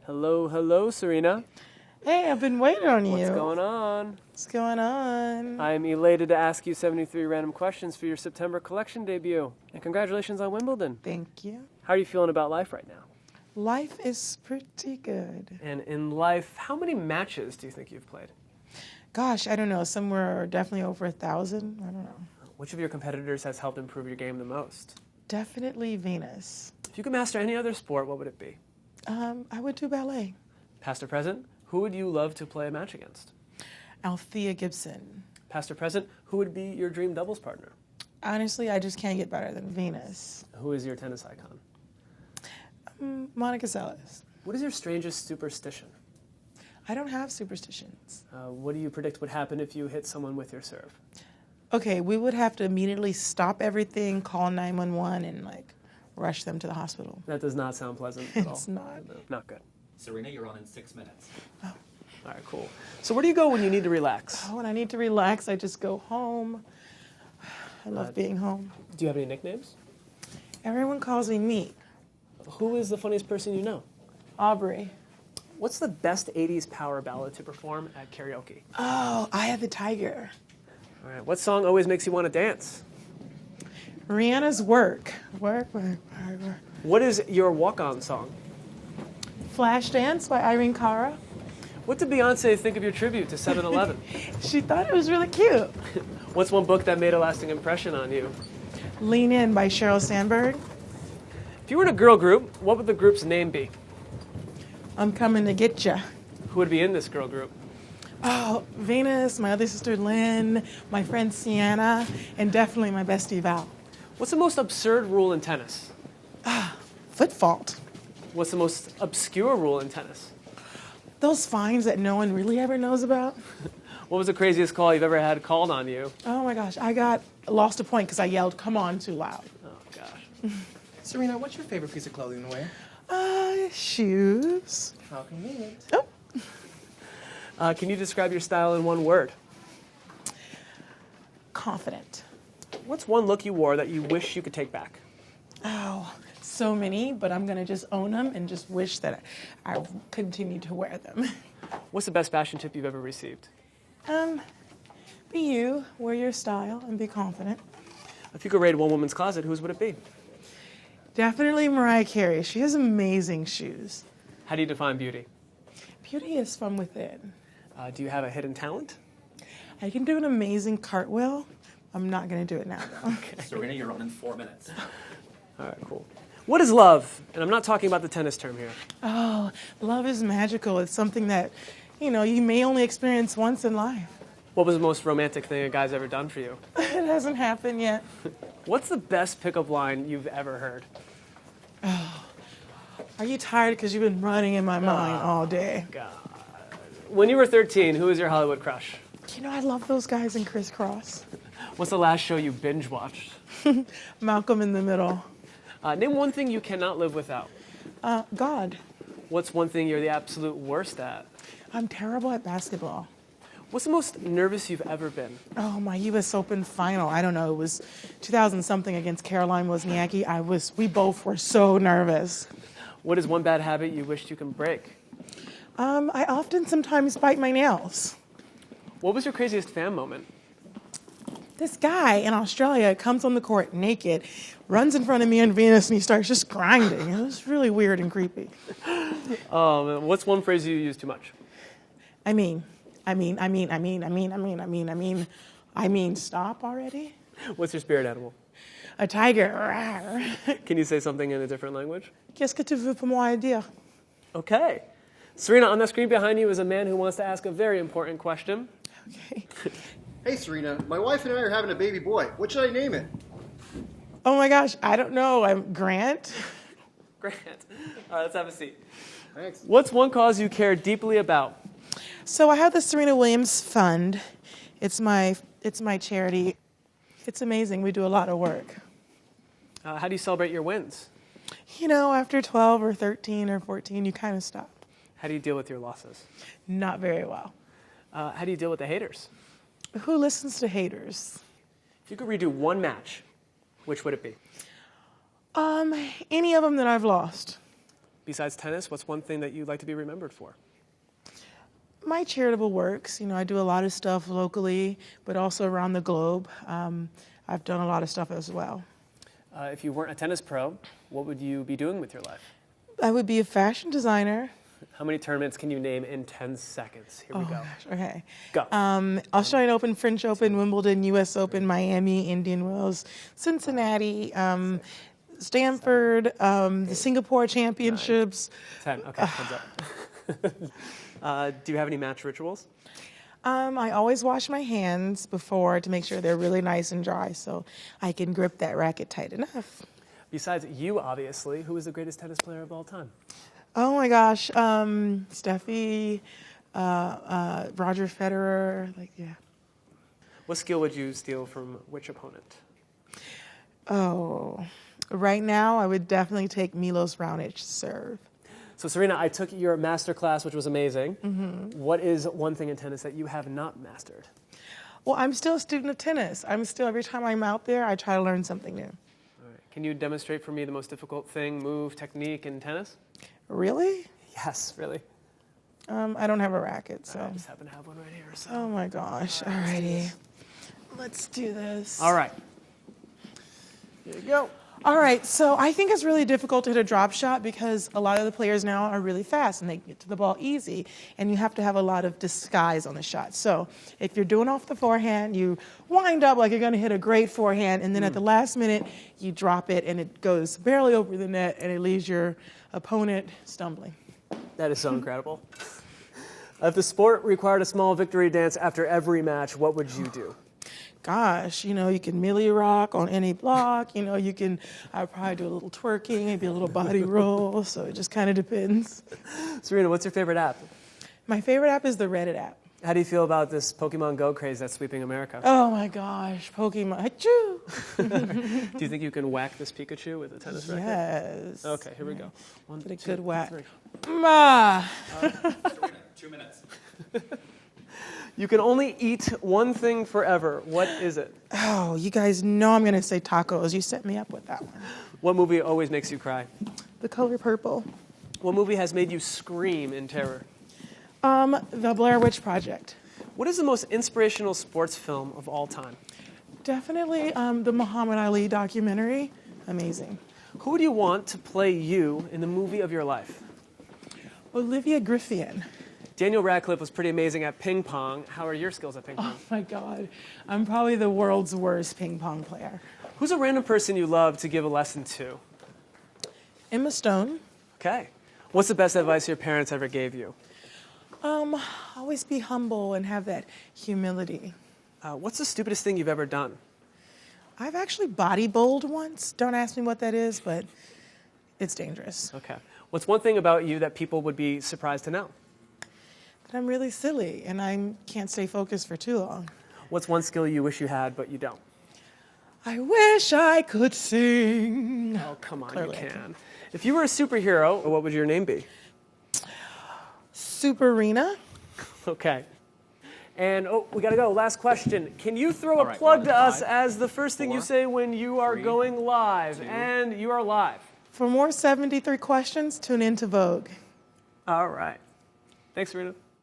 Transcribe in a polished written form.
Hello, hello, Serena. Hey, I've been waiting on you. What's going on? What's going on? I'm elated to ask you 73 random questions for your September collection debut. And congratulations on Wimbledon. Thank you. How are you feeling about life right now? Life is pretty good. And in life, how many matches do you think you've played? Gosh, I don't know. Somewhere definitely over 1,000. I don't know. Which of your competitors has helped improve your game the most? Definitely Venus. If you could master any other sport, what would it be? I would do ballet. Past or present, who would you love to play a match against? Althea Gibson. Past or present, who would be your dream doubles partner? Honestly, I just can't get better than Venus. Who is your tennis icon? Monica Seles. What is your strangest superstition? I don't have superstitions. What do you predict would happen if you hit someone with your serve? Okay, we would have to immediately stop everything, call 911, and rush them to the hospital. That does not sound pleasant at all. It's not. No, not good. Serena, you're on in 6 minutes. Oh. All right, cool. So where do you go when you need to relax? When I need to relax, I just go home. I love being home. Do you have any nicknames? Everyone calls me Meat. Who is the funniest person you know? Aubrey. What's the best 80s power ballad to perform at karaoke? Oh, Eye of the Tiger. All right, what song always makes you want to dance? Rihanna's Work. Work. What is your walk-on song? Flashdance by Irene Cara. What did Beyonce think of your tribute to 7-Eleven? She thought it was really cute. What's one book that made a lasting impression on you? Lean In by Sheryl Sandberg. If you were in a girl group, what would the group's name be? I'm Coming to Get Ya. Who would be in this girl group? Oh, Venus, my other sister Lynn, my friend Sienna, and definitely my bestie Val. What's the most absurd rule in tennis? Foot fault. What's the most obscure rule in tennis? Those fines that no one really ever knows about. What was the craziest call you've ever had called on you? Oh my gosh, I lost a point because I yelled, "Come on," too loud. Oh, gosh. Serena, what's your favorite piece of clothing to wear? Shoes. How convenient. Oh. Can you describe your style in one word? Confident. What's one look you wore that you wish you could take back? Oh, so many, but I'm going to just own them and just wish that I continue to wear them. What's the best fashion tip you've ever received? Be you, wear your style, and be confident. If you could rate one woman's closet, whose would it be? Definitely Mariah Carey. She has amazing shoes. How do you define beauty? Beauty is from within. Do you have a hidden talent? I can do an amazing cartwheel. I'm not going to do it now, though. Okay. Serena, you're on in 4 minutes. All right, cool. What is love? And I'm not talking about the tennis term here. Oh, love is magical. It's something that, you may only experience once in life. What was the most romantic thing a guy's ever done for you? It hasn't happened yet. What's the best pickup line you've ever heard? Are you tired because you've been running in my mind all day? God. When you were 13, who was your Hollywood crush? I love those guys in Crisscross. What's the last show you binge watched? Malcolm in the Middle. Name one thing you cannot live without. God. What's one thing you're the absolute worst at? I'm terrible at basketball. What's the most nervous you've ever been? Oh, my U.S. Open final. I don't know. It was 2000-something against Caroline Wozniacki. We both were so nervous. What is one bad habit you wished you could break? I often sometimes bite my nails. What was your craziest fan moment? This guy in Australia comes on the court naked, runs in front of me and Venus, and he starts just grinding. It was really weird and creepy. What's one phrase you use too much? I mean, stop already. What's your spirit animal? A tiger. Can you say something in a different language? Qu'est-ce que tu veux pour moi dire? Okay. Serena, on the screen behind you is a man who wants to ask a very important question. Okay. Hey, Serena, my wife and I are having a baby boy. What should I name it? Oh my gosh, I don't know. I'm Grant. Grant. All right, let's have a seat. Thanks. What's one cause you care deeply about? So I have the Serena Williams Fund. It's my charity. It's amazing. We do a lot of work. How do you celebrate your wins? After 12 or 13 or 14, you kind of stop. How do you deal with your losses? Not very well. How do you deal with the haters? Who listens to haters? If you could redo one match, which would it be? Any of them that I've lost. Besides tennis, what's one thing that you'd like to be remembered for? My charitable works, I do a lot of stuff locally, but also around the globe. I've done a lot of stuff as well. If you weren't a tennis pro, what would you be doing with your life? I would be a fashion designer. How many tournaments can you name in 10 seconds? Here we go. Gosh, okay. Go. Australian Open, French Open, Wimbledon, U.S. Open, Miami, Indian Wells, Cincinnati, Stanford, the Singapore Championships. 10. Okay, thumbs up. Do you have any match rituals? I always wash my hands before to make sure they're really nice and dry so I can grip that racket tight enough. Besides you, obviously, who is the greatest tennis player of all time? Oh my gosh, Steffi, Roger Federer, What skill would you steal from which opponent? Oh, right now I would definitely take Milos Raonic's serve. So, Serena, I took your master class, which was amazing. Mm-hmm. What is one thing in tennis that you have not mastered? Well, I'm still a student of tennis. Every time I'm out there, I try to learn something new. All right. Can you demonstrate for me the most difficult thing, move, technique in tennis? Really? Yes, really. I don't have a racket, so. I just happen to have one right here. So. Oh my gosh, alrighty. Let's do this. All right. Here you go. All right, so I think it's really difficult to hit a drop shot because a lot of the players now are really fast and they get to the ball easy, and you have to have a lot of disguise on the shot. So if you're doing off the forehand, you wind up like you're going to hit a great forehand, and then at the last minute, you drop it, and it goes barely over the net, and it leaves your opponent stumbling. That is so incredible. If the sport required a small victory dance after every match, what would you do? Gosh, you can millie rock on any block. I'd probably do a little twerking, maybe a little body roll. So it just kind of depends. Serena, what's your favorite app? My favorite app is the Reddit app. How do you feel about this Pokemon Go craze that's sweeping America? Oh my gosh, Pokemon. Achoo! Do you think you can whack this Pikachu with a tennis racket? Yes. Okay, here we go. One, Get a two, good whack. three. Ma! Serena, 2 minutes. You can only eat one thing forever. What is it? Oh, you guys know I'm going to say tacos. You set me up with that one. What movie always makes you cry? The Color Purple. What movie has made you scream in terror? The Blair Witch Project. What is the most inspirational sports film of all time? Definitely the Muhammad Ali documentary. Amazing. Who would you want to play you in the movie of your life? Olivia Griffin. Daniel Radcliffe was pretty amazing at ping pong. How are your skills at ping pong? Oh my God. I'm probably the world's worst ping pong player. Who's a random person you love to give a lesson to? Emma Stone. Okay. What's the best advice your parents ever gave you? Always be humble and have that humility. What's the stupidest thing you've ever done? I've actually body bowled once. Don't ask me what that is, but it's dangerous. Okay. What's one thing about you that people would be surprised to know? That I'm really silly and I can't stay focused for too long. What's one skill you wish you had but you don't? I wish I could sing. Oh, come on, Clearly you I can. If you were a superhero, what would your name be? Superina. Okay. And, we got to go. Last question. Can you throw All a right, plug we're to on us 5, as the first thing you 4, say when you are 3, going live? 2. And you are live. For more 73 questions, tune in to Vogue. All right. Thanks, Serena.